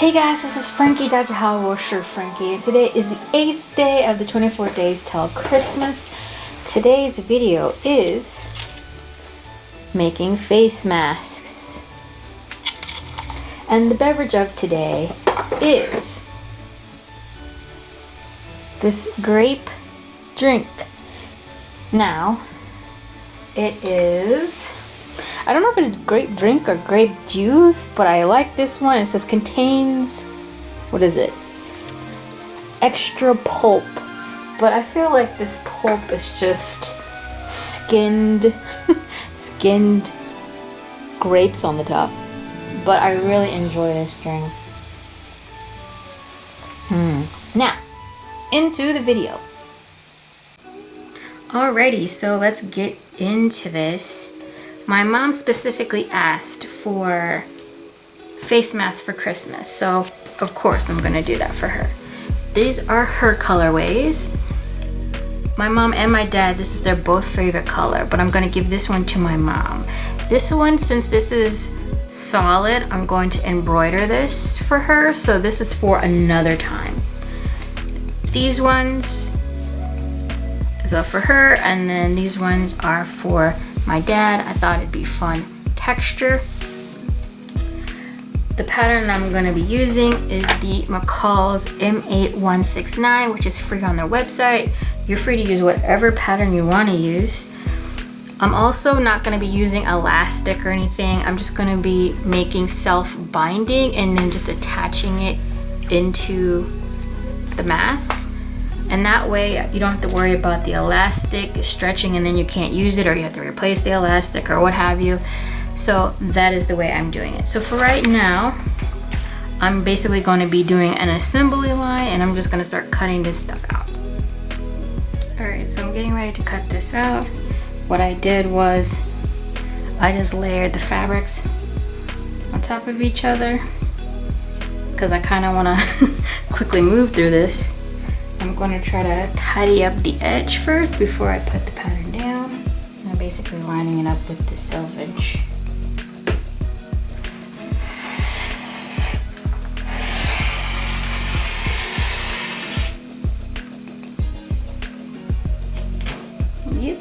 Hey guys, this is Frankie. 大家好，我是 Frankie, and today is the 8th day of the 24 days till Christmas. Today's video is making face masks. And the beverage of today is this grape drink. Now, it is, I don't know if it's grape drink or grape juice, but I like this one. It says contains, what is it? Extra pulp. But I feel like this pulp is just skinned grapes on the top. But I really enjoy this drink. Now, into the video. Alrighty, so let's get into this. My mom specifically asked for face masks for Christmas, so of course I'm gonna do that for her. These are her colorways. My mom and my dad, this is their both favorite color, but I'm gonna give this one to my mom. This one, since this is solid, I'm going to embroider this for her, so this is for another time. These ones is for her, and then these ones are for my dad. I thought it'd be fun texture. The pattern I'm going to be using is the McCall's M8169, which is free on their website. You're free to use whatever pattern you want to use. I'm also not going to be using elastic or anything. I'm just going to be making self-binding and then just attaching it into the mask. And that way you don't have to worry about the elastic stretching and then you can't use it, or you have to replace the elastic or what have you. So that is the way I'm doing it. So for right now, I'm basically going to be doing an assembly line, and I'm just going to start cutting this stuff out. Alright, so I'm getting ready to cut this out. What I did was I just layered the fabrics on top of each other because I kind of want to quickly move through this. I'm going to try to tidy up the edge first before I put the pattern down. I'm basically lining it up with the selvage. Yep.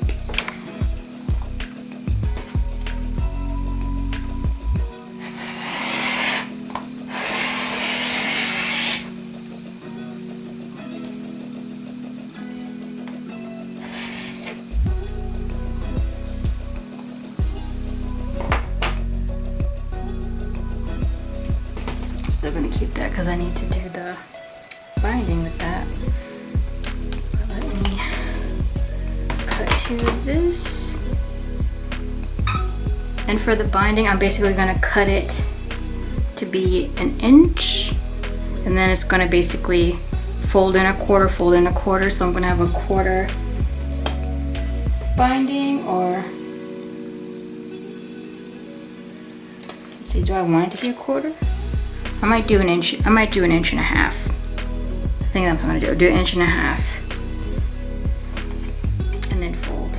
Still gonna keep that because I need to do the binding with that. But let me cut to this. And for the binding, I'm basically gonna cut it to be 1 inch, and then it's gonna basically fold in a quarter, fold in a quarter. So I'm gonna have a quarter binding, or let's see, do I want it to be a quarter? I might do 1 inch. I might do 1.5 inches. I think that's what I'm gonna do. Do 1.5 inches, and then fold.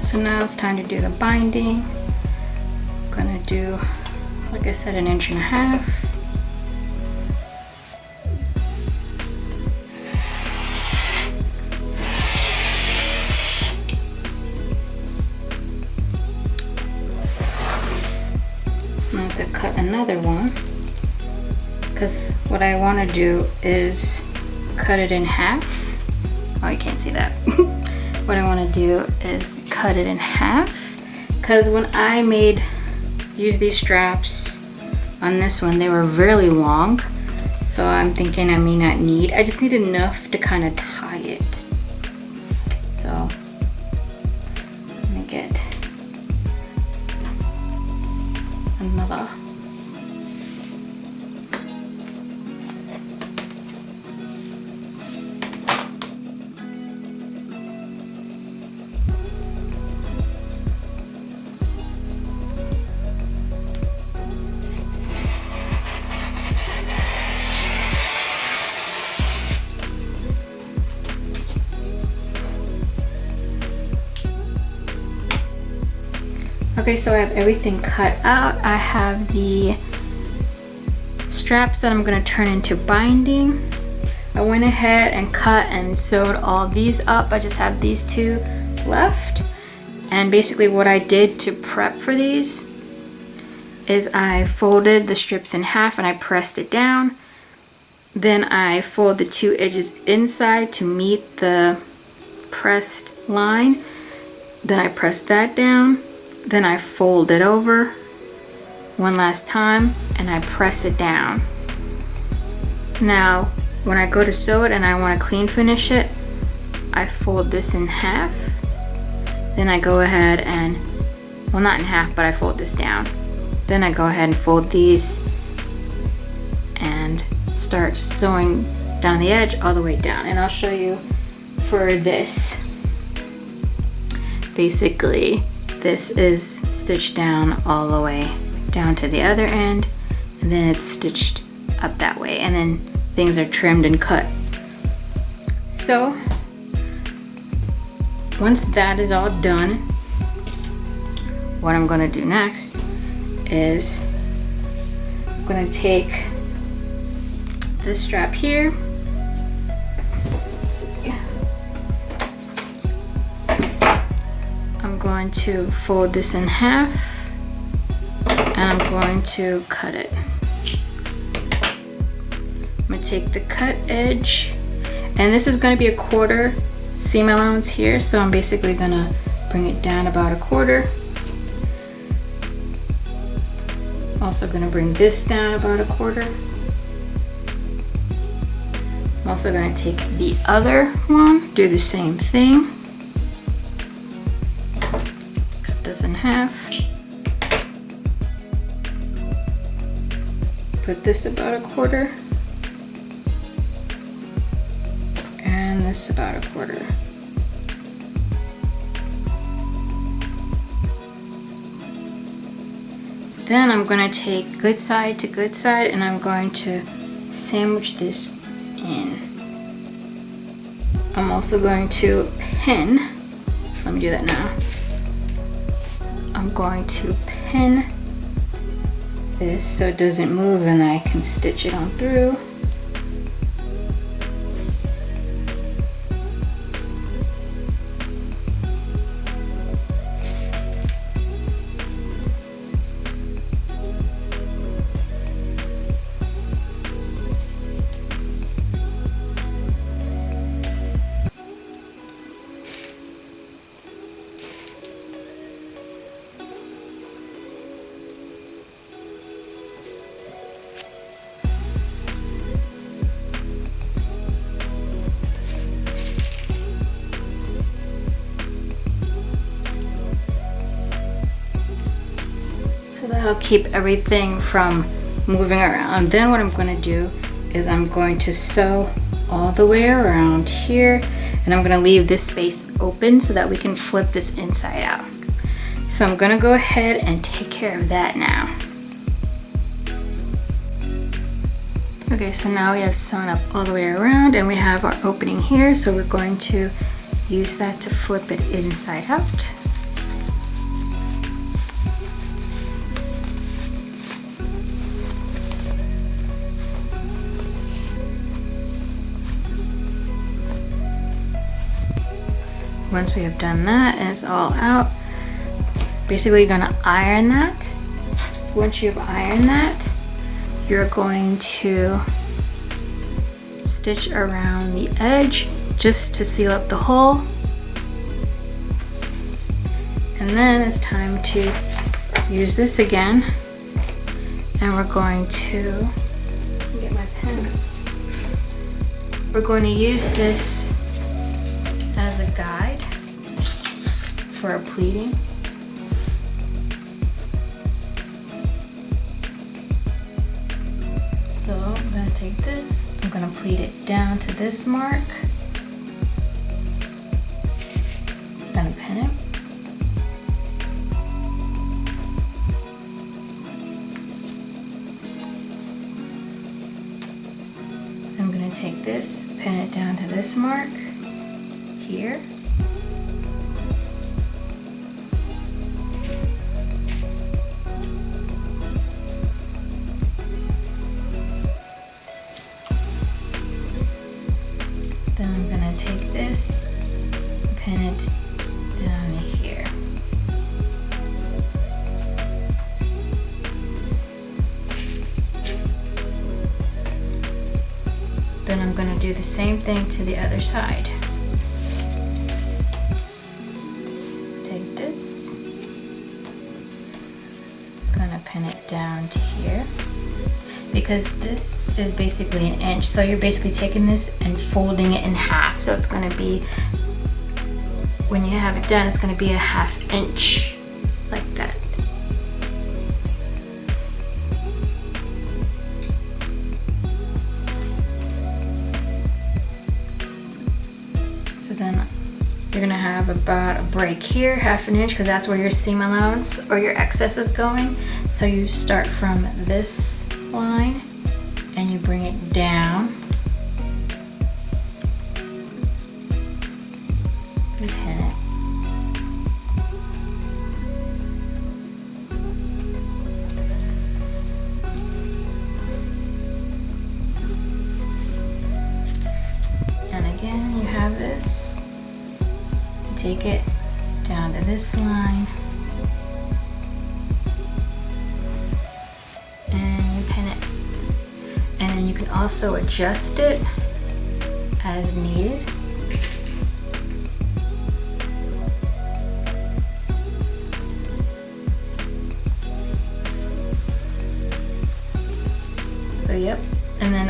So now it's time to do the binding. I'm gonna do, like I said, 1.5 inches. I have to cut another one because what I want to do is cut it in half. Oh, you can't see that. What I want to do is cut it in half, because when I used these straps on this one, they were really long, So I'm thinking I may not need, I just need enough to kind of tie it. So let me get another. Okay, so I have everything cut out. I have the straps that I'm gonna turn into binding. I went ahead and cut and sewed all these up. I just have these two left. And basically what I did to prep for these is I folded the strips in half and I pressed it down. Then I fold the two edges inside to meet the pressed line. Then I press that down. Then I fold it over one last time and I press it down. Now, when I go to sew it and I want to clean finish it, I fold this in half. Then I go ahead and, well, not in half, but I fold this down. Then I go ahead and fold these and start sewing down the edge all the way down. And I'll show you for this. Basically, this is stitched down all the way down to the other end, and then it's stitched up that way, and then things are trimmed and cut. So once that is all done, what I'm going to do next is I'm going to take this strap here. I'm going to fold this in half and I'm going to cut it. I'm going to take the cut edge, and this is going to be a 1/4 seam allowance here, so I'm basically going to bring it down about 1/4. Also going to bring this down about 1/4. I'm also going to take the other one, do the same thing. This in half, put this about 1/4, and this about 1/4. Then I'm going to take good side to good side and I'm going to sandwich this in. I'm also going to pin, so let me do that now. I'm going to pin this so it doesn't move and I can stitch it on through. So that'll keep everything from moving around. Then what I'm going to do is I'm going to sew all the way around here, and I'm going to leave this space open so that we can flip this inside out. So I'm going to go ahead and take care of that now. Okay, so now we have sewn up all the way around and we have our opening here, so we're going to use that to flip it inside out. Once we have done that and it's all out, basically you're gonna iron that. Once you've ironed that, you're going to stitch around the edge just to seal up the hole. And then it's time to use this again. And we're going to get my pens. we're going to use this as a guide for our pleating. So I'm going to take this, I'm going to pleat it down to this mark. I'm going to pin it. I'm going to take this, pin it down to this mark here. Then I'm going to take this, pin it down here. Then I'm going to do the same thing to the other side. Take this, I'm going to pin it down to here. Because this is basically an inch, so you're basically taking this and folding it in half. So it's going to be, when you have it done, it's going to be a 1/2 inch like that. So then you're going to have about a break here, 1/2 inch, because that's where your seam allowance or your excess is going. So you start from this line and you bring it down and pin it. And again, you have this, you take it down to this line and then you can also adjust it as needed. So yep, and then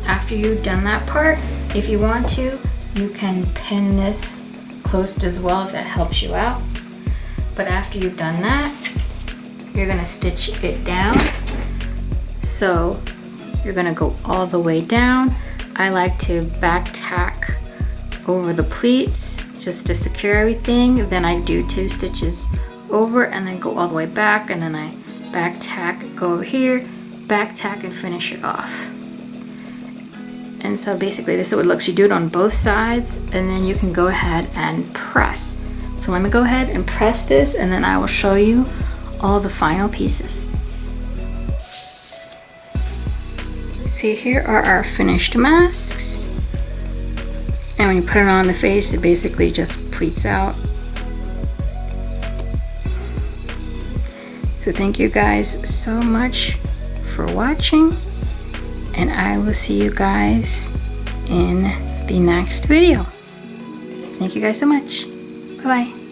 after you've done that part, if you want to, you can pin this closed as well if that helps you out. But after you've done that, you're gonna stitch it down. So you're gonna go all the way down. I like to back tack over the pleats just to secure everything. Then I do 2 stitches over and then go all the way back, and then I back tack, go over here, back tack, and finish it off. And so basically this is what it looks. You do it on both sides and then you can go ahead and press. So let me go ahead and press this and then I will show you all the final pieces. See, here are our finished masks. And when you put it on the face, it basically just pleats out. So thank you guys so much for watching, and I will see you guys in the next video. Thank you guys so much. Bye-bye.